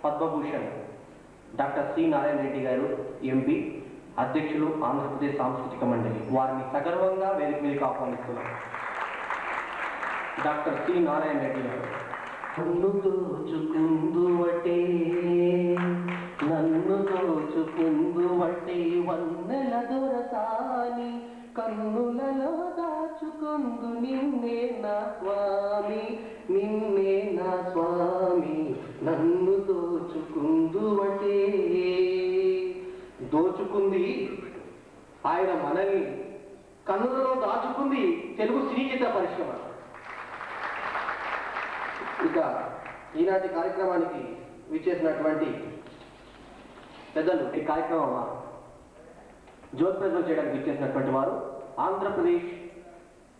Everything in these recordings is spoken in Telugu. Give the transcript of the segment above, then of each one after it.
పద్మభూషణ్ డాక్టర్ సి నారాయణ రెడ్డి గారు ఎంపీ అధ్యక్షులు ఆంధ్రప్రదేశ్ సాంస్కృతిక మండలి వారిని సగర్వంగా వేదిక మీదకి ఆహ్వానిస్తున్నాం. డాక్టర్ సి నారాయణ రెడ్డి గారు. నన్ను దోచుకుందువటే వన్నెల దొరసాని కన్నులలో దాచుకుందు నిన్నే నా స్వామి నన్ను దోచుకుందువటే. దోచుకుంది ఆయన మనల్ని, కన్నులలో దాచుకుంది తెలుగు సినీ చిత్ర పరిశ్రమ. ఇక ఈనాటి కార్యక్రమానికి విచ్చేసినటువంటి పెద్దలు, ఈ కార్యక్రమం జ్యోతిప్రజ్వలన చేయడానికి విచ్చేసినటువంటి వారు ఆంధ్రప్రదేశ్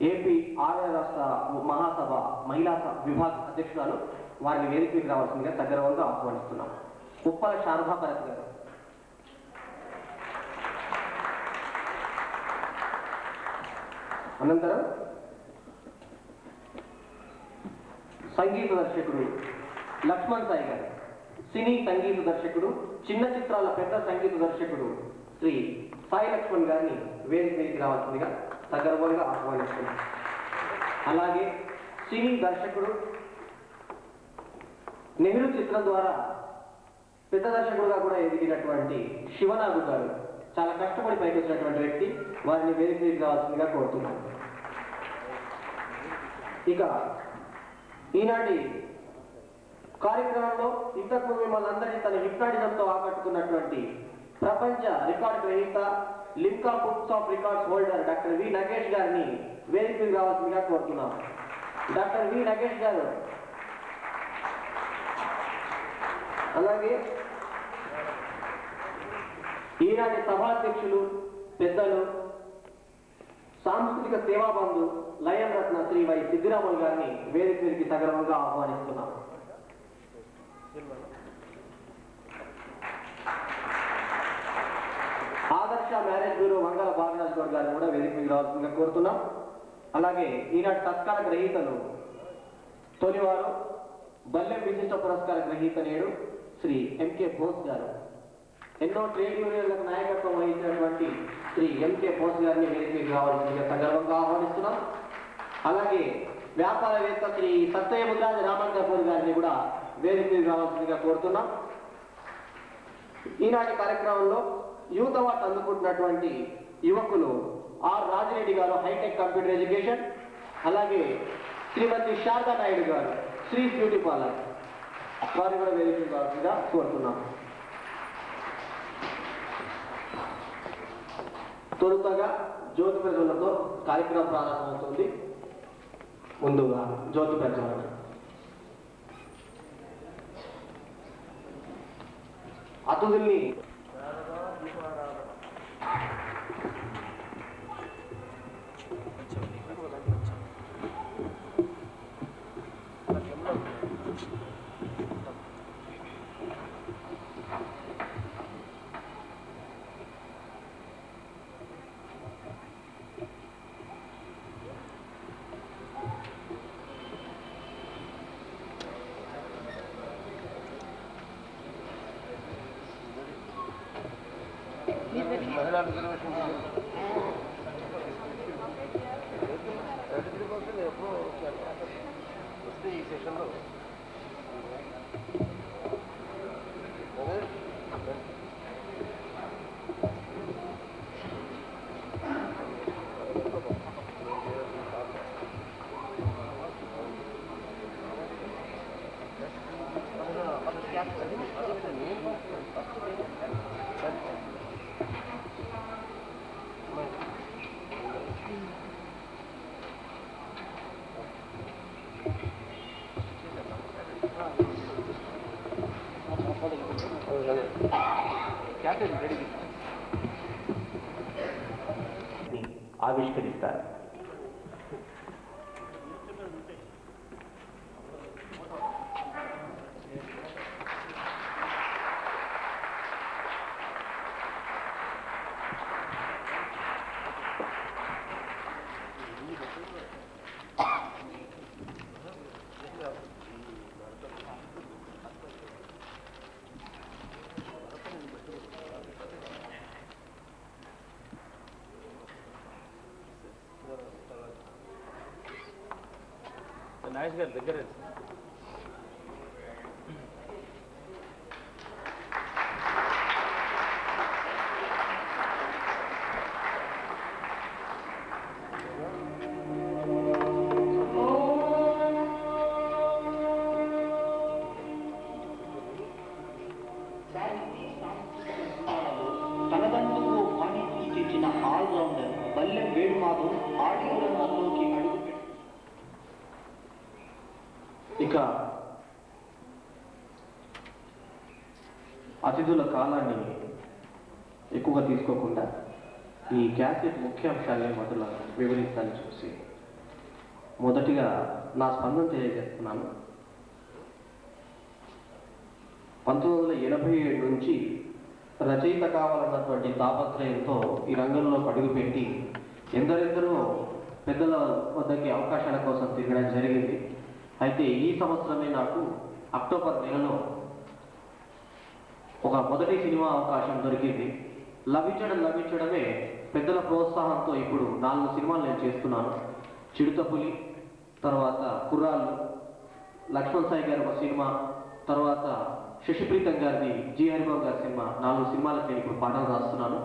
ఏపీ ఆర్య రాష్ట్ర మహాసభ మహిళా విభాగ అధ్యక్షురాలు, వారిని వేదికకి రావాల్సిందిగా సగర్వంగా ఆహ్వానిస్తున్నాం. ఉప్పల శారదా భరత్ గారు. అనంతరం సంగీత దర్శకుడు లక్ష్మణ్ సాయి గారు, సినీ సంగీత దర్శకుడు, చిన్న చిత్రాల పెద్ద సంగీత దర్శకుడు శ్రీ సాయి లక్ష్మణ్ గారిని వేదిక మీదకి రావాల్సిందిగా సగర్వంగా ఆహ్వానిస్తున్నాం. అలాగే సినీ దర్శకుడు, నెహ్రూ చిత్రం ద్వారా పెద్ద దర్శకుడుగా కూడా ఎదిగినటువంటి శివనాగు గారు, చాలా కష్టపడి పైకి వచ్చినటువంటి వ్యక్తి, వారిని వేదిక మీదకి రావాల్సిందిగా కోరుతున్నాం. ఇక ఈనాటి కార్యక్రమంలో ఇంతకు మిమ్మల్ని అందరినీ తన హిప్నాటిజంతో ఆకట్టుకున్నటువంటి ప్రపంచ రికార్డ్ గ్రహీత, Limca books of records holder doctor V Nagesh గారిని వేదికకి రావాల్సిందిగా కోరుతున్నాం. డాక్టర్ వి నగేష్ గారు. అలాగే ఈనాటి సభాధ్యక్షులు, పెద్దలు, సాంస్కృతిక సేవాబంధు లయన్ రత్న శ్రీ వై సిద్ధిరాములు గారిని వేదిక మీదకి సగర్వంగా ఆహ్వానిస్తున్నాం. ఆదర్శ మ్యారేజ్ బ్యూరో వంగల బాలరాజ్ గౌడ్ గారిని కూడా వేదిక మీద రావాల్సిందిగా కోరుతున్నాం. అలాగే ఈనాటి సత్కార గ్రహీతలు, తొలివారు బల్లెం విశిష్ట పురస్కార గ్రహీత నేడు శ్రీ ఎంకే బోస్ గారు, ఎన్నో ట్రేడ్ యూనియన్లకు నాయకత్వం వహించినటువంటి శ్రీ ఎంకే బోస్ గారిని వేదిక మీద రావాల్సిందిగా సగర్వంగా ఆహ్వానిస్తున్నాం. అలాగే వ్యాపారవేత్త శ్రీ సత్తయ్య ముద్రాజ రామన్ కపూర్ గారిని కూడా వేదిక మీద రావాల్సిందిగా కోరుతున్నాం. ఈనాటి కార్యక్రమంలో యూత్ అవార్డు అందుకుంటున్నటువంటి యువకులు ఆర్ రాజిరెడ్డి గారు, హైటెక్ కంప్యూటర్ ఎడ్యుకేషన్, అలాగే శ్రీమతి శారదా నాయుడు గారు, శ్రీ బ్యూటీ పార్లర్, వారిని కూడా వేదిక మీద రావాల్సిందిగా కోరుతున్నాం. తొలుతగా జ్యోతి ప్రజ్వలనతో కార్యక్రమం ప్రారంభమవుతుంది. ముందుగా జ్యోతి ప్రజ్వలన. అతిథుల్ని ఆవిష్కరిస్తారు. నాగేష్ గారి దగ్గర తనదంటూ పానీకి తెచ్చిన ఆల్రౌండర్ బల్లెం వేణుమాధవ్ ఆడియో రంగంలోకి అడుగుపెట్టి ఇక అతిథుల కాలాన్ని ఎక్కువగా తీసుకోకుండా ఈ క్యాసెట్ ముఖ్యాంశాలని మొదలు వివరించాలని చూసి మొదటిగా నా స్పందన తెలియజేస్తున్నాను. 1987 నుంచి రచయిత కావాలన్నటువంటి తాపత్రయంతో ఈ రంగంలో అడుగుపెట్టి ఎందరెందరో పెద్దల వద్దకి అవకాశాల కోసం తిరగడం జరిగింది. అయితే ఈ సంవత్సరమే నాకు అక్టోబర్ నెలలో ఒక మొదటి సినిమా అవకాశం దొరికింది. లభించడమే పెద్దల ప్రోత్సాహంతో ఇప్పుడు 4 సినిమాలు నేను చేస్తున్నాను. చిడుతపులి, తర్వాత కుర్రాళ్ళు, లక్ష్మణ్ సాయి గారి ఒక సినిమా, తర్వాత శశిప్రీతం గారిది జి హరిబాబు గారి సినిమా, 4 సినిమాలకు నేను ఇప్పుడు పాఠాలు రాస్తున్నాను.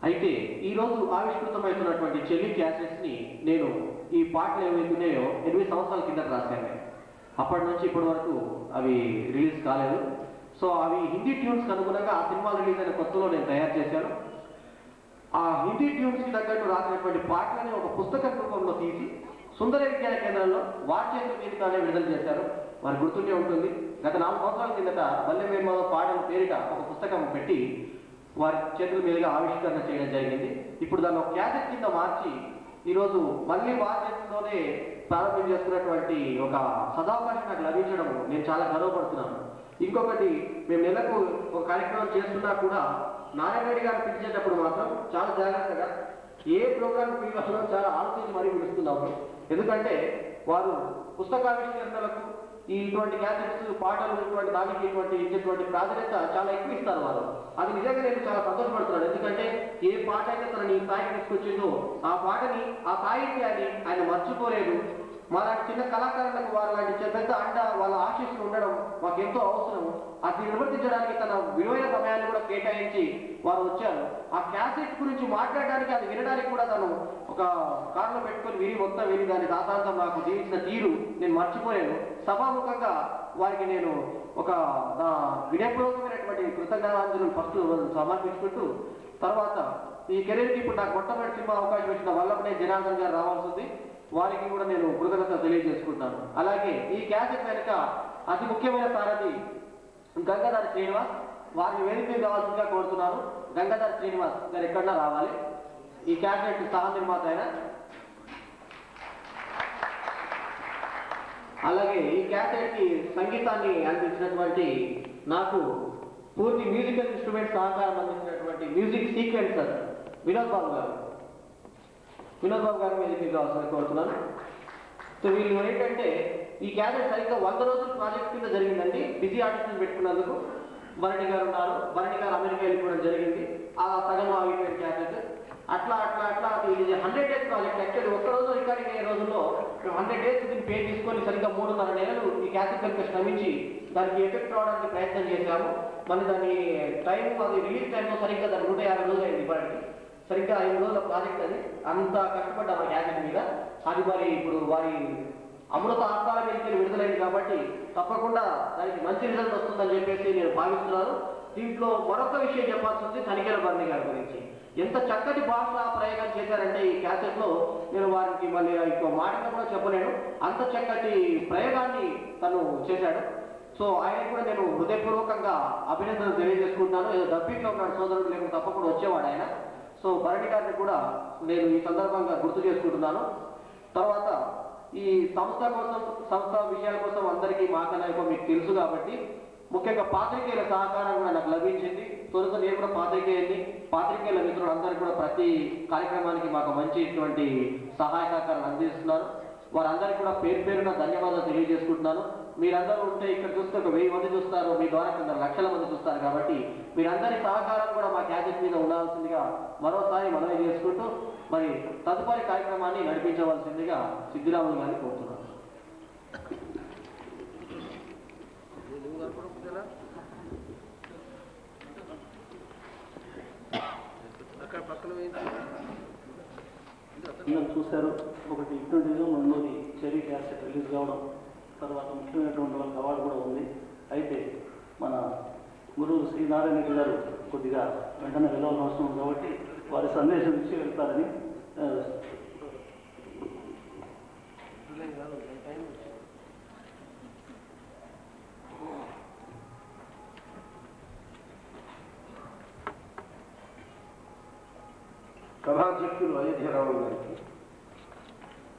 అయితే ఈరోజు ఆవిష్కృతమవుతున్నటువంటి చెల్లి క్యాసెట్స్ని నేను ఈ పాటలు ఏవైతున్నాయో 8 సంవత్సరాల కింద రాశాను. అప్పటి నుంచి ఇప్పటి వరకు అవి రిలీజ్ కాలేదు. సో అవి హిందీ ట్యూన్స్కి అనుగుణంగా ఆ సినిమాలు రిలీజ్ అయిన కొత్తలో నేను తయారు చేశాను. ఆ హిందీ ట్యూన్స్కి తగ్గట్టు రాసినటువంటి పాటలని ఒక పుస్తకం రూపంలో తీసి సుందర విజ్ఞాన కేంద్రంలో వారి చేతుల మీదుగానే విడుదల చేశారు. వారికి గుర్తుండే ఉంటుంది, గత 4 సంవత్సరాల కిందట బల్లెం వేణుమాధవ్ పాటల పేరిట ఒక పుస్తకం పెట్టి వారి చేతుల మీదుగా ఆవిష్కరణ చేయడం జరిగింది. ఇప్పుడు దాన్ని ఒక క్యాసెట్ కింద మార్చి ఈరోజు మళ్ళీ వారి చేతుల్లోనే ప్రారంభం చేసుకున్నటువంటి ఒక సదావకాశం నాకు లభించడం నేను చాలా గర్వపడుతున్నాను. ఇంకొకటి, మేము నెలకు ఒక కార్యక్రమం చేస్తున్నా కూడా నారాయణ గారు పిలిచేటప్పుడు మాత్రం చాలా జాగ్రత్తగా ఏ ప్రోగ్రామ్ పిలవాలో చాలా ఆలోచించి మరీ పిలుస్తున్నాము. ఎందుకంటే వారు పుస్తకావిష్కరణలకు ఇటువంటి క్యాసెట్స్ పాటలు ఇటువంటి దానికి ఇచ్చేటువంటి ప్రాధాన్యత చాలా ఎక్కువ ఇస్తారు వారు. అది నిజంగా నేను చాలా సంతోషపడుతున్నాను. ఎందుకంటే ఏ పాట అయితే తనని ఈ స్థాయికి తీసుకొచ్చిందో ఆ పాటని, ఆ సాహిత్యాన్ని ఆయన మర్చిపోలేదు. మాలాంటి చిన్న కళాకారులకు వారు లాంటి పెద్ద అండ వాళ్ళ ఆశీస్సులు ఉండడం మాకు ఎంతో అవసరం. అది నిర్వర్తించడానికి తన విలువైన సమయాన్ని కూడా కేటాయించి వారు వచ్చారు. ఆ క్యాసెట్ గురించి మాట్లాడడానికి, అది వినడానికి కూడా తను ఒక కారణం పెట్టుకొని మొత్తం విని దాని దాతాంతం నాకు జీవించిన తీరు నేను మర్చిపోయాను. సభాముఖంగా వారికి నేను ఒక నా వినయపూర్వకమైనటువంటి కృతజ్ఞతాంజలిని ఫస్ట్ సమర్పించుకుంటూ, తర్వాత ఈ కెరీర్కి ఇప్పుడు నాకు మొట్టమొదటి సినిమా అవకాశం ఇచ్చిన వల్లభనే జనార్దన్ గారు రావాల్సి ఉంది. వారికి కూడా నేను కృతజ్ఞత తెలియజేసుకుంటాను. అలాగే ఈ క్యాసెట్ వెనుక అతి ముఖ్యమైన సారథి గంగాధర్ శ్రీనివాస్, వారిని వేదిక మీద కావాల్సిందిగా కోరుతున్నాను. గంగాధర్ శ్రీనివాస్ గారు ఎక్కడన్నా రావాలి. ఈ క్యాసెట్ సహ నిర్మాత అయిన, అలాగే ఈ క్యాసెట్కి సంగీతాన్ని అందించినటువంటి, నాకు పూర్తి మ్యూజికల్ ఇన్స్ట్రుమెంట్ సహకారం అందించినటువంటి మ్యూజిక్ సీక్వెన్సర్ వినోద్ బాబు గారు వేదిక కావాల్సింది కోరుతున్నాను. సో వీళ్ళు ఏంటంటే ఈ క్యాసెట్ సరిగ్గా 100 రోజుల ప్రాజెక్ట్ కింద జరిగిందండి. బిజీ ఆర్టిస్టులు పెట్టుకున్నందుకు భరణి గారు ఉన్నారు. భరణి గారు అమెరికా వెళ్ళిపోవడం జరిగింది. ఆ సగం ఆగిపోయిన క్యాసెట్ అట్లా ఇది 100 days ప్రాజెక్ట్. యాక్చువల్లీ ఒక్క రోజు రికార్డింగ్ అయ్యే రోజుల్లో 100 days దీన్ని పే తీసుకొని సరిగ్గా 3.5 నెలలు ఈ క్యాసెట్ కనుక శ్రమించి దానికి ఎఫెక్ట్ రావడానికి ప్రయత్నం చేశాము. మరి దాని టైం, అది రిలీజ్ టైంలో సరిగ్గా దాని 150 రోజులు అయింది. ఇప్పటికి సరిగ్గా 5 రోజుల ప్రాజెక్ట్. అది అంత కష్టపడ్డాము ఆ క్యాసెట్ మీద. అది మరి ఇప్పుడు వారి అమృత ఆత్మాల మీదకి విడుదలైంది కాబట్టి తప్పకుండా దానికి మంచి రిజల్ట్ వస్తుందని చెప్పేసి నేను భావిస్తున్నాను. దీంట్లో మరొక విషయం చెప్పాల్సి ఉంది, తనిఖీల భరణి గారి గురించి. ఎంత చక్కటి భాషా ప్రయోగం చేశారంటే ఈ క్యాసెట్లో, నేను వారికి మళ్ళీ ఇంకో మాటగా కూడా చెప్పలేను, అంత చక్కటి ప్రయోగాన్ని తను చేశాడు. సో ఆయన కూడా నేను హృదయపూర్వకంగా అభినందనలు తెలియజేసుకుంటాను. ఏదో డబ్బింగ్లో ఉన్నాడు సోదరుడు, లేకుండా తప్పకుండా వచ్చేవాడు ఆయన. సో భరణి గారిని కూడా నేను ఈ సందర్భంగా గుర్తు చేసుకుంటున్నాను. తర్వాత ఈ సంస్థ విషయాల కోసం అందరికీ మాకన్నా ఎక్కువ మీకు తెలుసు కాబట్టి ముఖ్యంగా పాత్రికేయుల సహకారం కూడా నాకు లభించింది. తొలుత నేను కూడా పాత్రికేయుల మిత్రులు అందరికీ కూడా ప్రతి కార్యక్రమానికి మాకు మంచి ఇటువంటి సహాయ సహకారాలు అందిస్తున్నారు. వారందరికీ కూడా పేరున ధన్యవాదాలు తెలియజేసుకుంటున్నాను. మీరందరూ ఉంటే ఇక్కడ చూస్తే ఒక 1000 మంది చూస్తారు, మీ ద్వారా 100 లక్షల మంది చూస్తారు. కాబట్టి మీరందరి సహకారం కూడా మా క్యాసెట్ మీద ఉండాల్సిందిగా మరోసారి మనవి చేసుకుంటూ మరి తదుపరి కార్యక్రమాన్ని నడిపించవలసిందిగా సిద్ధిరాములు గారిని కోరుతున్నాను. అందరూ చూశారు. ఒకటి హిప్నోటిజం, రెండోది చెరీ క్యాసెట్ రిలీజ్ కావడం, తర్వాత ముఖ్యమైనటువంటి వాళ్ళకి అవార్డు కూడా ఉంది. అయితే మన గురువు శ్రీ నారాయణ రెడ్డి గారు కొద్దిగా వెంటనే వెళ్ళవలసిన అవసరం ఉంది కాబట్టి వారి సందేశం ఇచ్చి వెళ్తారని సభాధ్యక్షులు అయోధ్యరావు గారికి,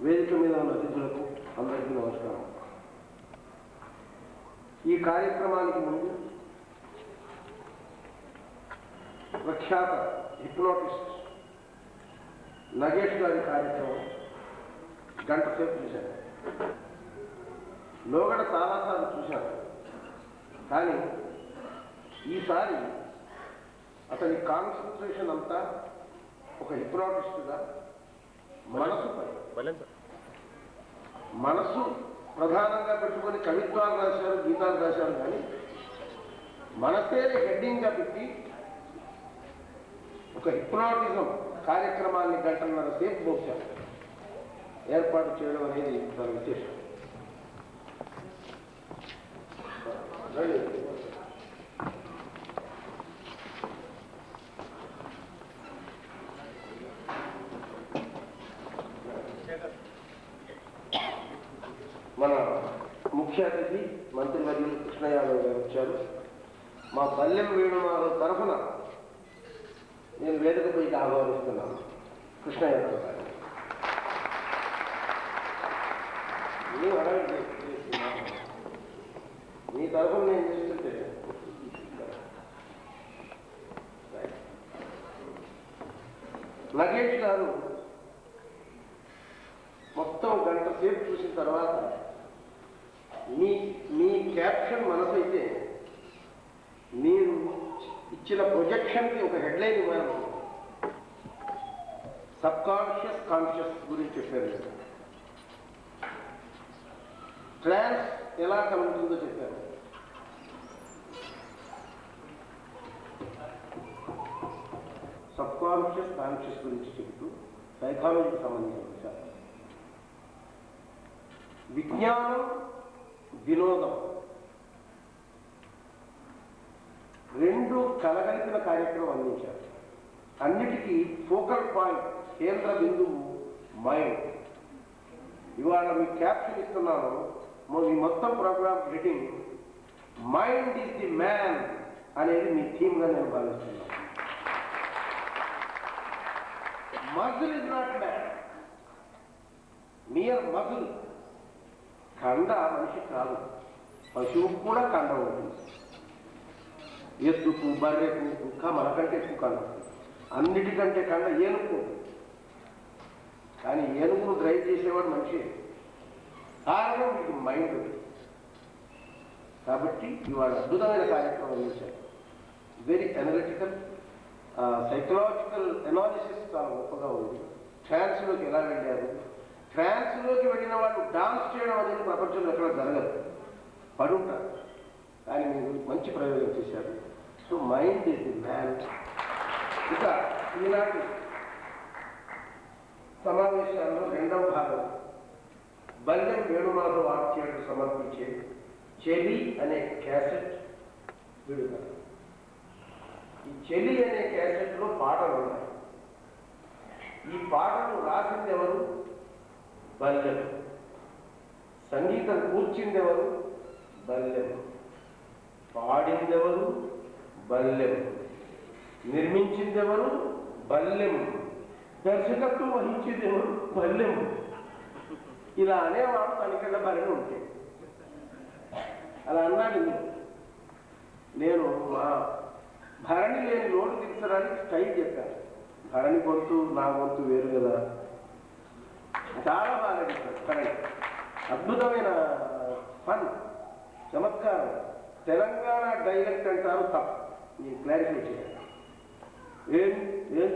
వేదిక మీద ఉన్న అతిథులకు అందరికీ నమస్కారం. ఈ కార్యక్రమానికి ముందు ప్రఖ్యాత హిప్నోటిస్ట్ నగేష్ గారి కార్యక్రమం గంట సేపు చూశాను. లోగడ చాలాసార్లు చూశాను, కానీ ఈసారి అతని కాన్సన్ట్రేషన్ అంతా ఒక హిప్నోటిస్ట్గా మనసు ప్రధానంగా పెట్టుకొని కవిత్వాలు రాశారు, గీతాలు రాశారు, కానీ మనసే హెడ్డింగ్గా పెట్టి ఒక హిప్నోటిజం కార్యక్రమాన్ని గంటన్నర సేపు మోసారు ఏర్పాటు చేయడం అనేది చాలా విశేషం. మన ముఖ్య అతిథి మంత్రివర్యులు కృష్ణ యాదవ్ గారు వచ్చారు. మా బల్లెం వేణుమాధవ్ తరఫున నేను వేదికపై ఆహ్వానిస్తున్నాను. కృష్ణ యాదవ్ గారు మీ తరఫున నేను చేస్తుంటే నగేష్ గారు మొత్తం గంట సేపు చూసిన తర్వాత మీ క్యాప్షన్ మనసైతే మీరు ఇచ్చిన ప్రొజెక్షన్కి ఒక హెడ్లైన్ ఇవ్వాలి. సబ్ కాన్షియస్ కాన్షియస్ గురించి చెప్పారు. ట్రాన్స్ ఎలా కలుగుతుందో చెప్పారు. సబ్ కాన్షియస్ కాన్షియస్ గురించి చెబుతూ సైకాలజీకి సంబంధించిన విషయాలు. విజ్ఞానం, వినోదం రెండు కలగలిపిన కార్యక్రమం అందించారు. అన్నిటికీ ఫోకల్ పాయింట్, కేంద్ర బిందువు మైండ్. ఇవాళ మీ క్యాప్షన్ ఇస్తున్నాను. మీ మొత్తం programme heading mind is the man అనేది మీ థీమ్గా నేను భావిస్తున్నాను. Muscle is not man, mere muscle. కండ మనిషి కాదు, పశువుకు కూడా కండ ఉంటుంది. ఎద్దుకు, బర్రెకు ఇంకా మనకంటే ఎక్కువ కండ. అన్నిటికంటే కండ ఏనుగు. కానీ ఏనుగును డ్రైవ్ చేసేవాడు మనిషి. కారణం మీకు మైండ్. కాబట్టి ఇవాళ అద్భుతమైన కార్యక్రమం చేశారు. వెరీ అనలిటికల్, సైకలాజికల్ అనాలిసిస్ చాలా గొప్పగా ఉంది. ట్రాన్స్లోకి ఎలా వెళ్ళారు, ట్రాన్స్లోకి వెళ్ళిన వాళ్ళు డాన్స్ చేయడం అనేది ప్రపంచంలో ఎక్కడ జరగదు, పడుంటారు. కానీ మీరు మంచి ప్రయోగం చేశారు. So mind is the man. ఇక ఈనాటి సమావేశాల్లో రెండవ భాగం బల్లెం వేణుమాధవ్ ఆర్ట్ థియేటర్ సమర్పించే చెలి అనే క్యాసెట్ విడుదల. ఈ చెలి అనే క్యాసెట్లో పాటలు ఉన్నాయి. ఈ పాటలు రాసింది ఎవరు? బల్లెం. సంగీతం కూర్చిందెవరు? బల్లెం. పాడిందెవరు? బల్లెం. నిర్మించిందెవరు? బల్లెం. దర్శకత్వం వహించిందెవరు? బల్లెం. ఇలా అనేవాడు తనకళ్ళ భరణి ఉంటే అలా అన్నాడు. నేను మా భరణి లేని నోటు తీర్చడానికి స్టైల్ చెప్పాను. భరణి గొంతు నా గొంతు వేరు కదా. చాలా బాగా చెప్పారు. భరణి అద్భుతమైన ఫన్, చమత్కారం. తెలంగాణ డైలెక్ట్ అంటారు తప్ప. నేను క్లారిఫై చేయాలి. ఏం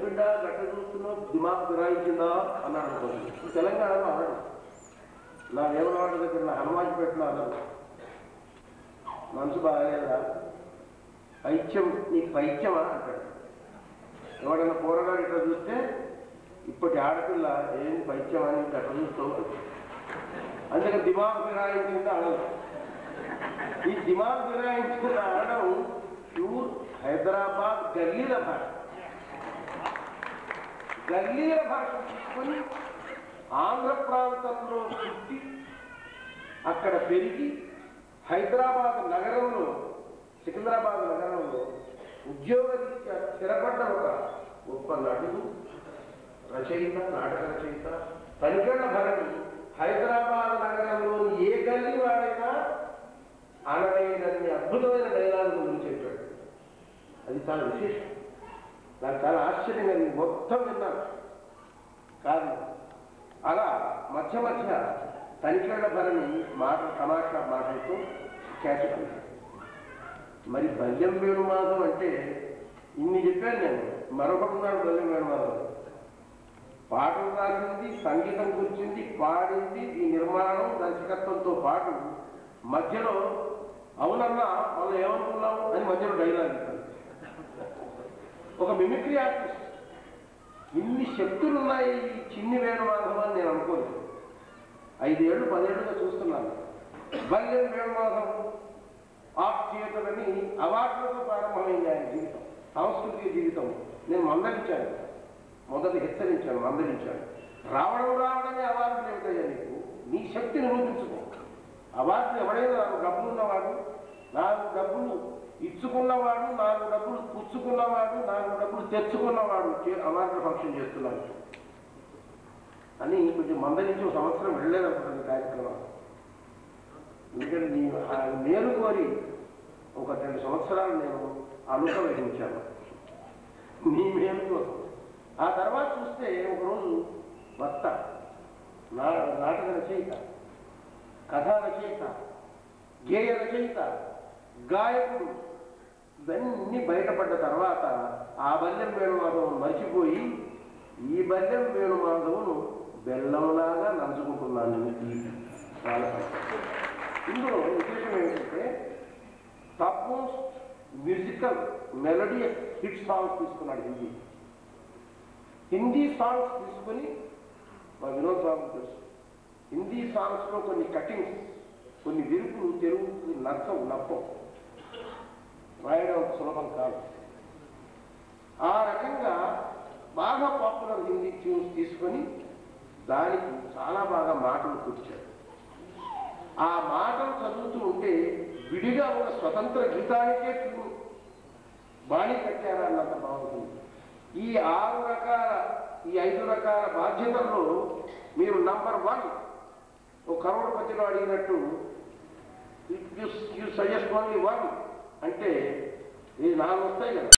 బిడ్డ గట్ట చూస్తున్నావు, దిమాగ్ ఫిరాయించిందా అన్నాడు అనుకోండి. తెలంగాణలో అన్నాడు. నా వేమనవాడ దగ్గర నా హనుమాన్పేటలో అన్నారు, మనసు బాగాలేదా, పైత్యం నీకు పైత్యమా అంటాడు. ఎవడన్నా పోరగాడు ఇట్లా చూస్తే ఇప్పటి ఆడపిల్ల ఏం పైత్యం అని అట్లా చూస్తావు, అందుకని దిమాగ్ ఫిరాయించింది అనదు. ఈ దిమాగ్ ఫిరాయించింది అనడం ప్యూర్ హైదరాబాద్ గల్లీల భాష. గల్లీల భాష తీసుకొని ఆంధ్ర ప్రాంతంలో పుట్టి అక్కడ పెరిగి హైదరాబాద్ నగరంలో, సికింద్రాబాద్ నగరంలో ఉద్యోగరీత్యా స్థిరపడ్డ ఒక గొప్ప నటుడు, రచయిత, నాటక రచయిత తనికెళ్ల భరణి హైదరాబాద్ నగరంలోని ఏ గల్లీ వాడైనా అనలేనన్ని అద్భుతమైన డైలాగులు గురించి చెప్పాడు. అది చాలా విశేషం. నాకు చాలా ఆశ్చర్యంగా నేను మొత్తం విన్నాను కాదు. అలా మధ్య మధ్య తనికెళ్ల భరణి తమాషా మాటలతో ఖ్యాతి. మరి బల్యం వేణుమాధవ్ అంటే ఇన్ని చెప్పాను నేను. మరొకటి ఉన్నాడు బల్యం వేణుమాధవ్. పాటలు రాసింది, సంగీతం కూర్చింది, పాడింది, ఈ నిర్మాణం దర్శకత్వంతో పాటు మధ్యలో అవునన్నా వాళ్ళు ఏమనుకున్నాము అని మధ్యలో డైలాగ్ ఇస్తాను. ఒక మిమిక్రీ ఆర్టిస్ట్. ఇన్ని శక్తులు ఉన్నాయి ఈ చిన్ని వేణుమాధవ్ అని నేను అనుకోలేదు. 5 ఏళ్ళు 10 ఏళ్ళుగా చూస్తున్నాను. బల్యం వేణుమాధవ్ ఆర్ట్ థియేటర్ అని అవార్డులతో ప్రారంభమైంది ఆయన జీవితం, సాంస్కృతిక జీవితం. నేను మందలించాను, మొదటి హెచ్చరించాను, మందలించాను. రావడమే అవార్డులు ఏమిటయ్యా నీకు, నీ శక్తిని నిరూపించుకో. అవార్డులు ఎవడైనా 4 డబ్బులు ఉన్నవాడు, 4 డబ్బులు ఇచ్చుకున్నవాడు, 4 డబ్బులు పుచ్చుకున్నవాడు, 4 డబ్బులు తెచ్చుకున్నవాడు అవార్డుల ఫంక్షన్ చేస్తున్నాడు అని కొంచెం మందలించి 1 సంవత్సరం వెళ్ళలేదనుకుంటుంది కార్యక్రమం. ఎందుకంటే నేను కోరి ఒక 2 సంవత్సరాలు నేను అలుక వహించాను నీ మేలు కోసం. ఆ తర్వాత చూస్తే ఒకరోజు వక్త, నాటక రచయిత, కథా రచయిత, గేయ రచయిత, గాయకుడు ఇవన్నీ బయటపడ్డ తర్వాత ఆ బల్యం వేణుమాధవును మర్చిపోయి ఈ బల్యం వేణుమాధవును బెల్లంలాగా నంచుకుంటున్నాను. ఇందులో విశేషం ఏంటంటే top most musical melodious hit songs తీసుకున్నాడు. హిందీ సాంగ్స్ తీసుకుని మా వినోద్ బాబు తెలుసు. హిందీ సాంగ్స్లో కొన్ని కటింగ్స్, కొన్ని విరుపులు తెలుగుకి నప్పం రాయడం సులభం కాదు. ఆ రకంగా బాగా పాపులర్ హిందీ ట్యూన్స్ తీసుకొని దానికి చాలా బాగా మాటలు కూర్చాడు. ఆ మాటలు చదువుతూ ఉంటే విడిగా ఒక స్వతంత్ర గీతానికే ట్యూన్ బాణి కట్టారా అన్నంత బాగుంటుంది. ఈ 5 రకాల బాధ్యతల్లో మీరు నంబర్ 1 ఓ కరోడ్పతిలో అడిగినట్టు యూ సజెస్ట్ ఓన్లీ 1 అంటే ఇది 4 వస్తాయి కదా.